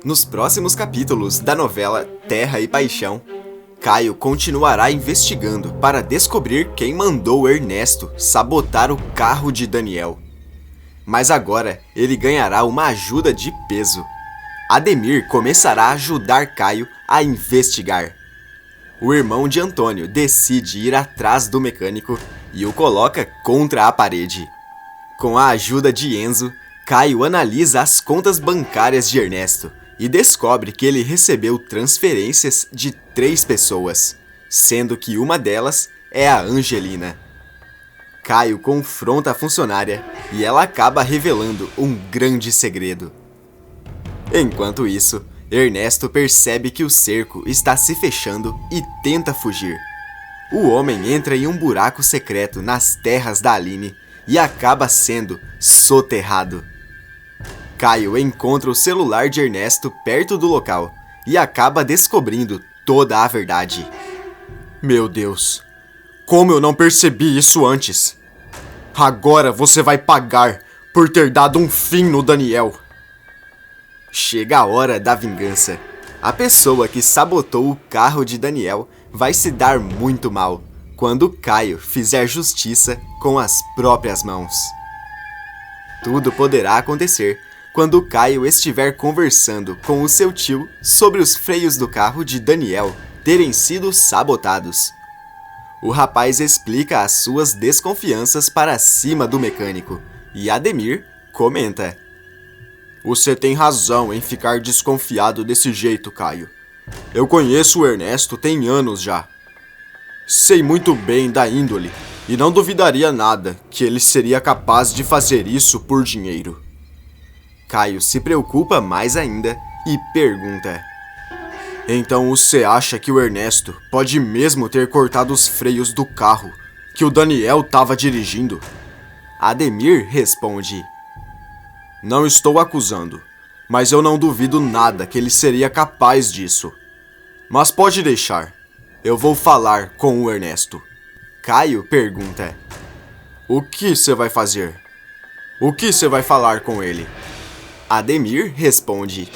Nos próximos capítulos da novela Terra e Paixão, Caio continuará investigando para descobrir quem mandou Ernesto sabotar o carro de Daniel. Mas agora ele ganhará uma ajuda de peso. Ademir começará a ajudar Caio a investigar. O irmão de Antônio decide ir atrás do mecânico e o coloca contra a parede. Com a ajuda de Enzo, Caio analisa as contas bancárias de Ernesto e descobre que ele recebeu transferências de 3 pessoas, sendo que uma delas é a Angelina. Caio confronta a funcionária e ela acaba revelando um grande segredo. Enquanto isso, Ernesto percebe que o cerco está se fechando e tenta fugir. O homem entra em um buraco secreto nas terras da Aline e acaba sendo soterrado. Caio encontra o celular de Ernesto perto do local e acaba descobrindo toda a verdade. Meu Deus, como eu não percebi isso antes? Agora você vai pagar por ter dado um fim no Daniel. Chega a hora da vingança. A pessoa que sabotou o carro de Daniel vai se dar muito mal quando Caio fizer justiça com as próprias mãos. Tudo poderá acontecer quando Caio estiver conversando com o seu tio sobre os freios do carro de Daniel terem sido sabotados. O rapaz explica as suas desconfianças para cima do mecânico e Ademir comenta: Você tem razão em ficar desconfiado desse jeito, Caio. Eu conheço o Ernesto tem anos já. Sei muito bem da índole e não duvidaria nada que ele seria capaz de fazer isso por dinheiro. Caio se preocupa mais ainda e pergunta: Então você acha que o Ernesto pode mesmo ter cortado os freios do carro que o Daniel estava dirigindo? Ademir responde: Não estou acusando, mas eu não duvido nada que ele seria capaz disso. Mas pode deixar, eu vou falar com o Ernesto. Caio pergunta: O que você vai fazer? O que você vai falar com ele? Ademir responde: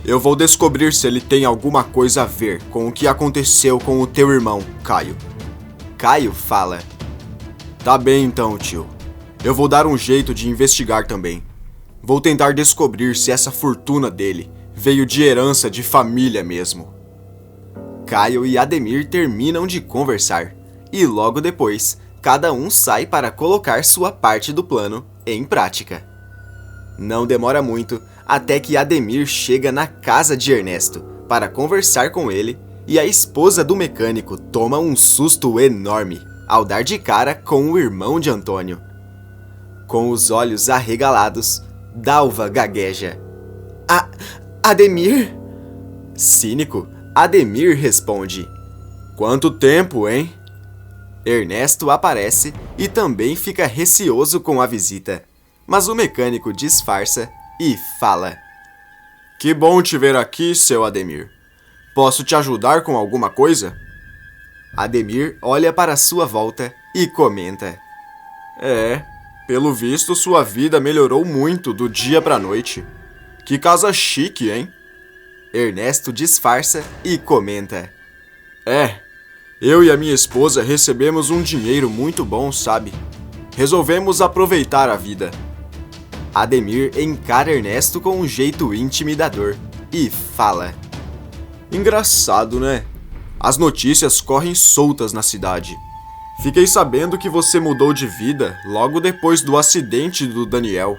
Eu vou descobrir se ele tem alguma coisa a ver com o que aconteceu com o teu irmão, Caio. Caio fala: Tá bem então, tio. Eu vou dar um jeito de investigar também. Vou tentar descobrir se essa fortuna dele veio de herança de família mesmo. Caio e Ademir terminam de conversar e logo depois, cada um sai para colocar sua parte do plano em prática. Não demora muito até que Ademir chega na casa de Ernesto para conversar com ele e a esposa do mecânico toma um susto enorme ao dar de cara com o irmão de Antônio. Com os olhos arregalados, Dalva gagueja: Ademir? Cínico, Ademir responde: Quanto tempo, hein? Ernesto aparece e também fica receoso com a visita, mas o mecânico disfarça e fala: Que bom te ver aqui, seu Ademir. Posso te ajudar com alguma coisa? Ademir olha para sua volta e comenta: Pelo visto sua vida melhorou muito do dia pra noite. Que casa chique, hein? Ernesto disfarça e comenta: Eu e a minha esposa recebemos um dinheiro muito bom, sabe? Resolvemos aproveitar a vida. Ademir encara Ernesto com um jeito intimidador e fala: Engraçado, né? As notícias correm soltas na cidade. Fiquei sabendo que você mudou de vida logo depois do acidente do Daniel.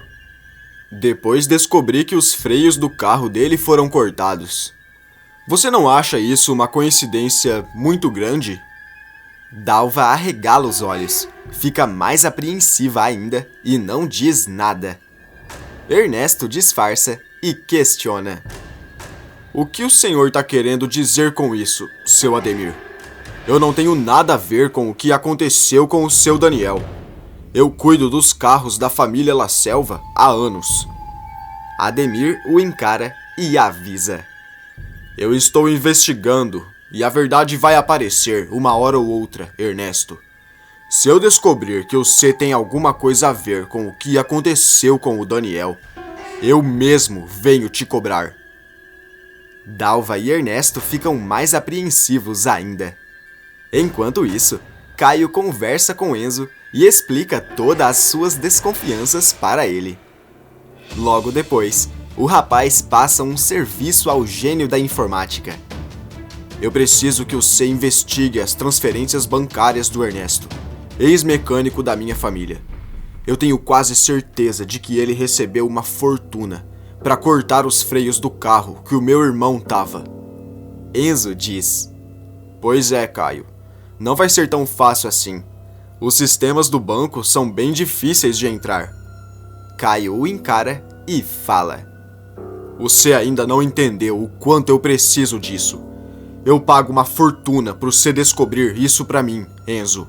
Depois descobri que os freios do carro dele foram cortados. Você não acha isso uma coincidência muito grande? Dalva arregala os olhos, fica mais apreensiva ainda e não diz nada. Ernesto disfarça e questiona: O que o senhor tá querendo dizer com isso, seu Ademir? Eu não tenho nada a ver com o que aconteceu com o seu Daniel. Eu cuido dos carros da família La Selva há anos. Ademir o encara e avisa: Eu estou investigando e a verdade vai aparecer uma hora ou outra, Ernesto. Se eu descobrir que você tem alguma coisa a ver com o que aconteceu com o Daniel, eu mesmo venho te cobrar. Dalva e Ernesto ficam mais apreensivos ainda. Enquanto isso, Caio conversa com Enzo e explica todas as suas desconfianças para ele. Logo depois, o rapaz passa um serviço ao gênio da informática. Eu preciso que você investigue as transferências bancárias do Ernesto, ex-mecânico da minha família. Eu tenho quase certeza de que ele recebeu uma fortuna para cortar os freios do carro que o meu irmão tava. Enzo diz: Pois é, Caio. Não vai ser tão fácil assim. Os sistemas do banco são bem difíceis de entrar. Caio o encara e fala: Você ainda não entendeu o quanto eu preciso disso. Eu pago uma fortuna para você descobrir isso para mim, Enzo.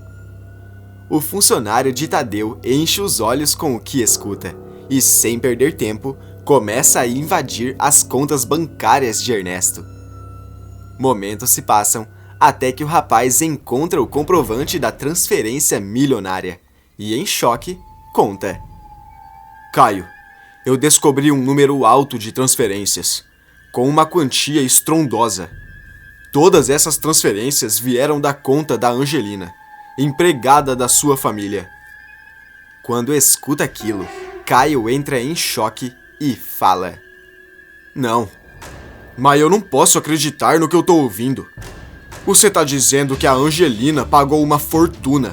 O funcionário de Tadeu enche os olhos com o que escuta e, sem perder tempo, começa a invadir as contas bancárias de Ernesto. Momentos se passam até que o rapaz encontra o comprovante da transferência milionária e, em choque, conta: Caio, eu descobri um número alto de transferências, com uma quantia estrondosa. Todas essas transferências vieram da conta da Angelina, empregada da sua família. Quando escuta aquilo, Caio entra em choque e fala: Não, mas eu não posso acreditar no que eu tô ouvindo. Você tá dizendo que a Angelina pagou uma fortuna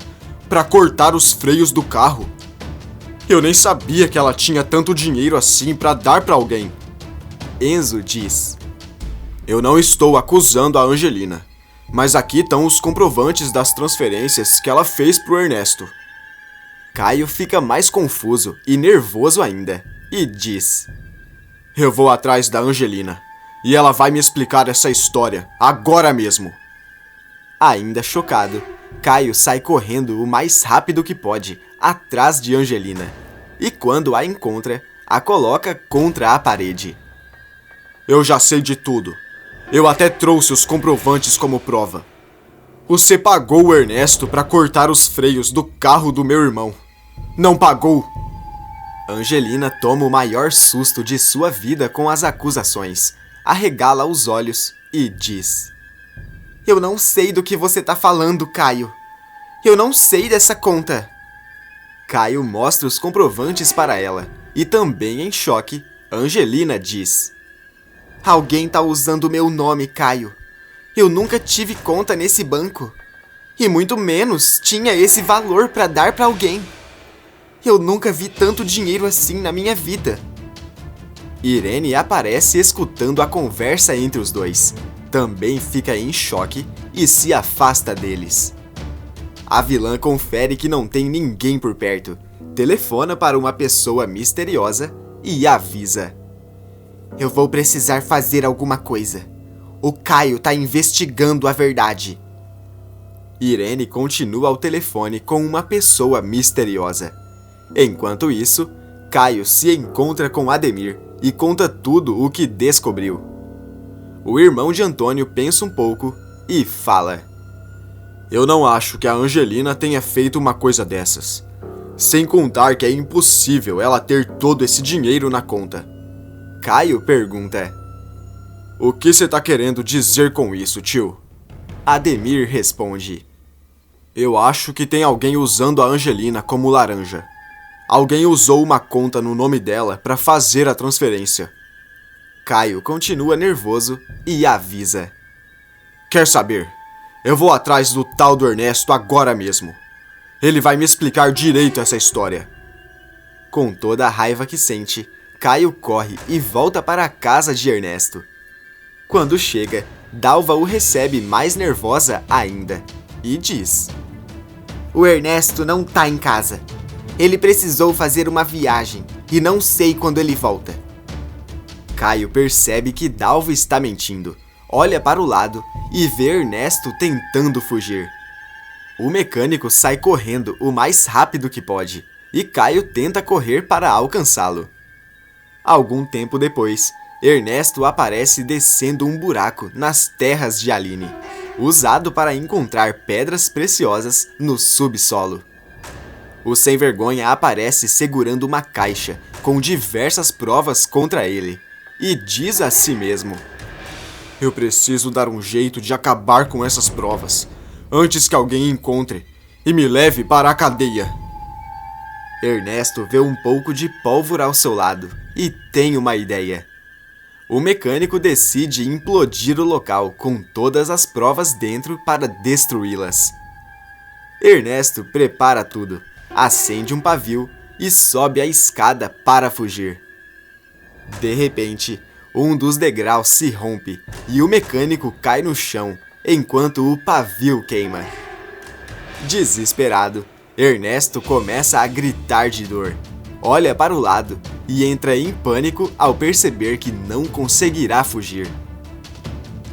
para cortar os freios do carro? Eu nem sabia que ela tinha tanto dinheiro assim para dar para alguém. Enzo diz: Eu não estou acusando a Angelina, mas aqui estão os comprovantes das transferências que ela fez pro Ernesto. Caio fica mais confuso e nervoso ainda e diz: Eu vou atrás da Angelina e ela vai me explicar essa história agora mesmo. Ainda chocado, Caio sai correndo o mais rápido que pode atrás de Angelina e, quando a encontra, a coloca contra a parede. Eu já sei de tudo. Eu até trouxe os comprovantes como prova. Você pagou o Ernesto para cortar os freios do carro do meu irmão. Não pagou? Angelina toma o maior susto de sua vida com as acusações, arregala os olhos e diz: Eu não sei do que você tá falando, Caio. Eu não sei dessa conta. Caio mostra os comprovantes para ela e, também em choque, Angelina diz: Alguém tá usando meu nome, Caio. Eu nunca tive conta nesse banco. E muito menos tinha esse valor para dar para alguém. Eu nunca vi tanto dinheiro assim na minha vida. Irene aparece escutando a conversa entre os dois. Também fica em choque e se afasta deles. A vilã confere que não tem ninguém por perto, telefona para uma pessoa misteriosa e avisa: Eu vou precisar fazer alguma coisa. O Caio tá investigando a verdade. Irene continua ao telefone com uma pessoa misteriosa. Enquanto isso, Caio se encontra com Ademir e conta tudo o que descobriu. O irmão de Antônio pensa um pouco e fala: Eu não acho que a Angelina tenha feito uma coisa dessas. Sem contar que é impossível ela ter todo esse dinheiro na conta. Caio pergunta: O que você tá querendo dizer com isso, tio? Ademir responde: Eu acho que tem alguém usando a Angelina como laranja. Alguém usou uma conta no nome dela para fazer a transferência. Caio continua nervoso e avisa: Quer saber? Eu vou atrás do tal do Ernesto agora mesmo. Ele vai me explicar direito essa história. Com toda a raiva que sente, Caio corre e volta para a casa de Ernesto. Quando chega, Dalva o recebe mais nervosa ainda e diz: O Ernesto não tá em casa. Ele precisou fazer uma viagem e não sei quando ele volta. Caio percebe que Dalva está mentindo, olha para o lado e vê Ernesto tentando fugir. O mecânico sai correndo o mais rápido que pode e Caio tenta correr para alcançá-lo. Algum tempo depois, Ernesto aparece descendo um buraco nas terras de Aline, usado para encontrar pedras preciosas no subsolo. O sem-vergonha aparece segurando uma caixa com diversas provas contra ele e diz a si mesmo: Eu preciso dar um jeito de acabar com essas provas, antes que alguém encontre e me leve para a cadeia. Ernesto vê um pouco de pólvora ao seu lado e tem uma ideia. O mecânico decide implodir o local com todas as provas dentro para destruí-las. Ernesto prepara tudo, acende um pavio e sobe a escada para fugir. De repente, um dos degraus se rompe e o mecânico cai no chão enquanto o pavio queima. Desesperado, Ernesto começa a gritar de dor, olha para o lado e entra em pânico ao perceber que não conseguirá fugir.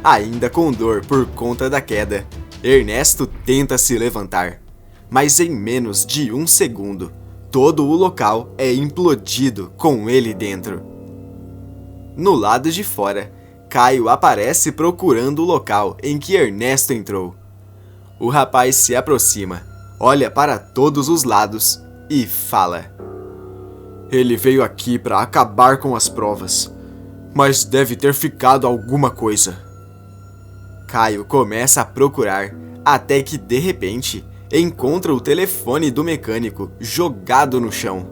Ainda com dor por conta da queda, Ernesto tenta se levantar, mas em menos de um segundo, todo o local é implodido com ele dentro. No lado de fora, Caio aparece procurando o local em que Ernesto entrou. O rapaz se aproxima, olha para todos os lados e fala: Ele veio aqui para acabar com as provas, mas deve ter ficado alguma coisa. Caio começa a procurar, até que de repente encontra o telefone do mecânico jogado no chão.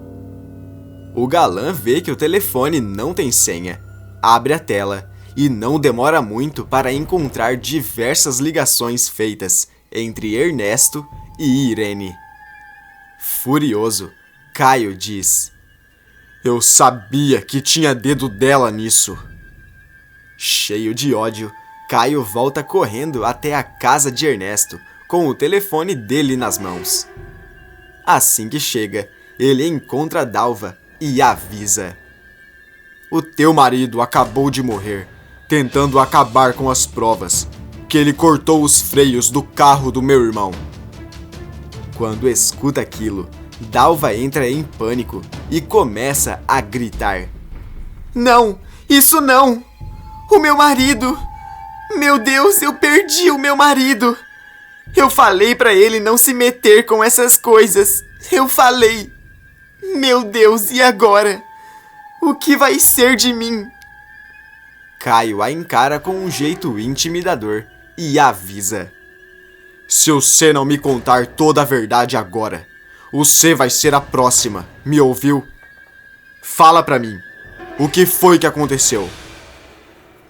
O galã vê que o telefone não tem senha, abre a tela e não demora muito para encontrar diversas ligações feitas entre Ernesto e Irene. Furioso, Caio diz: Eu sabia que tinha dedo dela nisso. Cheio de ódio, Caio volta correndo até a casa de Ernesto, com o telefone dele nas mãos. Assim que chega, ele encontra Dalva e avisa: O teu marido acabou de morrer, tentando acabar com as provas, que ele cortou os freios do carro do meu irmão. Quando escuta aquilo, Dalva entra em pânico e começa a gritar: Não! Isso não! O meu marido! Meu Deus, eu perdi o meu marido! Eu falei pra ele não se meter com essas coisas! Eu falei! Meu Deus, e agora? O que vai ser de mim? Caio a encara com um jeito intimidador e avisa: Se você não me contar toda a verdade agora, você vai ser a próxima, me ouviu? Fala pra mim, o que foi que aconteceu?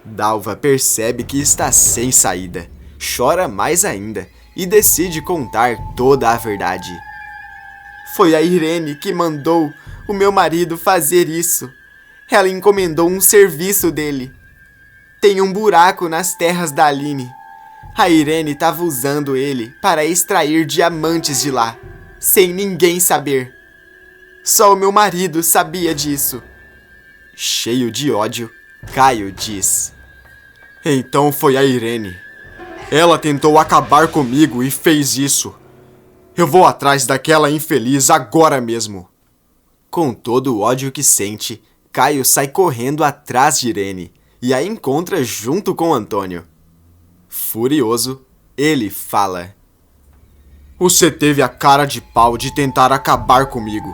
Dalva percebe que está sem saída, chora mais ainda e decide contar toda a verdade. Foi a Irene que mandou o meu marido fazer isso. Ela encomendou um serviço dele. Tem um buraco nas terras da Aline. A Irene estava usando ele para extrair diamantes de lá, sem ninguém saber. Só o meu marido sabia disso. Cheio de ódio, Caio diz: Então foi a Irene. Ela tentou acabar comigo e fez isso. Eu vou atrás daquela infeliz agora mesmo. Com todo o ódio que sente, Caio sai correndo atrás de Irene e a encontra junto com Antônio. Furioso, ele fala: Você teve a cara de pau de tentar acabar comigo,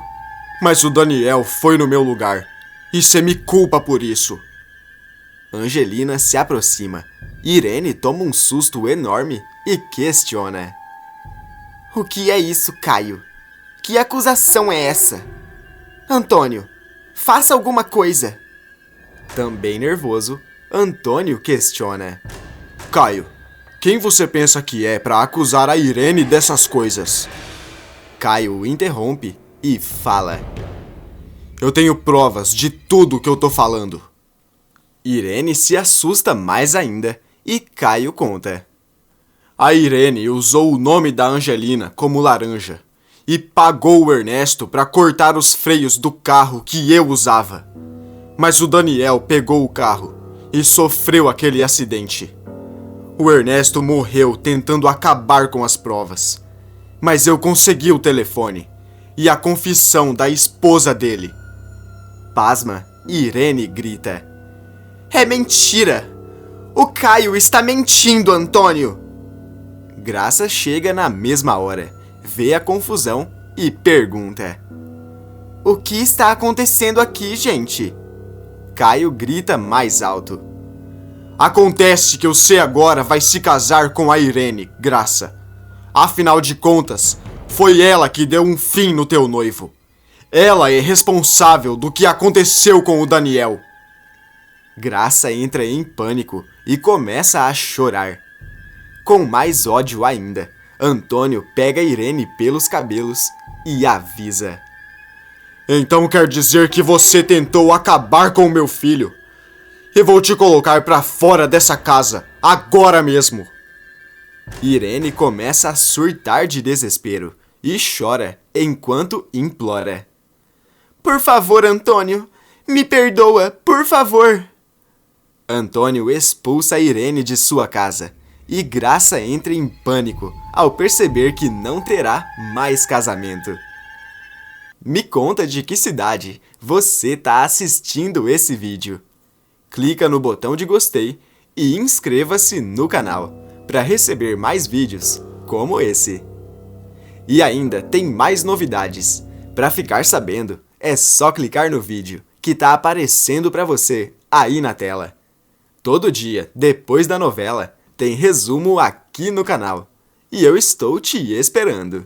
mas o Daniel foi no meu lugar e você me culpa por isso. Angelina se aproxima. Irene toma um susto enorme e questiona: O que é isso, Caio? Que acusação é essa? Antônio, faça alguma coisa. Também nervoso, Antônio questiona: Caio, quem você pensa que é para acusar a Irene dessas coisas? Caio o interrompe e fala: Eu tenho provas de tudo que eu tô falando. Irene se assusta mais ainda e Caio conta: A Irene usou o nome da Angelina como laranja e pagou o Ernesto para cortar os freios do carro que eu usava. Mas o Daniel pegou o carro e sofreu aquele acidente. O Ernesto morreu tentando acabar com as provas. Mas eu consegui o telefone e a confissão da esposa dele. Pasma, Irene grita: É mentira! O Caio está mentindo, Antônio! Graça chega na mesma hora, vê a confusão e pergunta: O que está acontecendo aqui, gente? Caio grita mais alto: Acontece que você agora vai se casar com a Irene, Graça. Afinal de contas, foi ela que deu um fim no teu noivo. Ela é responsável do que aconteceu com o Daniel. Graça entra em pânico e começa a chorar. Com mais ódio ainda, Antônio pega Irene pelos cabelos e avisa. Então quer dizer que você tentou acabar com o meu filho? E vou te colocar pra fora dessa casa, agora mesmo. Irene começa a surtar de desespero e chora enquanto implora. Por favor, Antônio, me perdoa, por favor. Antônio expulsa Irene de sua casa e Graça entra em pânico ao perceber que não terá mais casamento. Me conta de que cidade você está assistindo esse vídeo. Clica no botão de gostei e inscreva-se no canal para receber mais vídeos como esse. E ainda tem mais novidades. Para ficar sabendo, é só clicar no vídeo que está aparecendo para você aí na tela. Todo dia, depois da novela, tem resumo aqui no canal. E eu estou te esperando.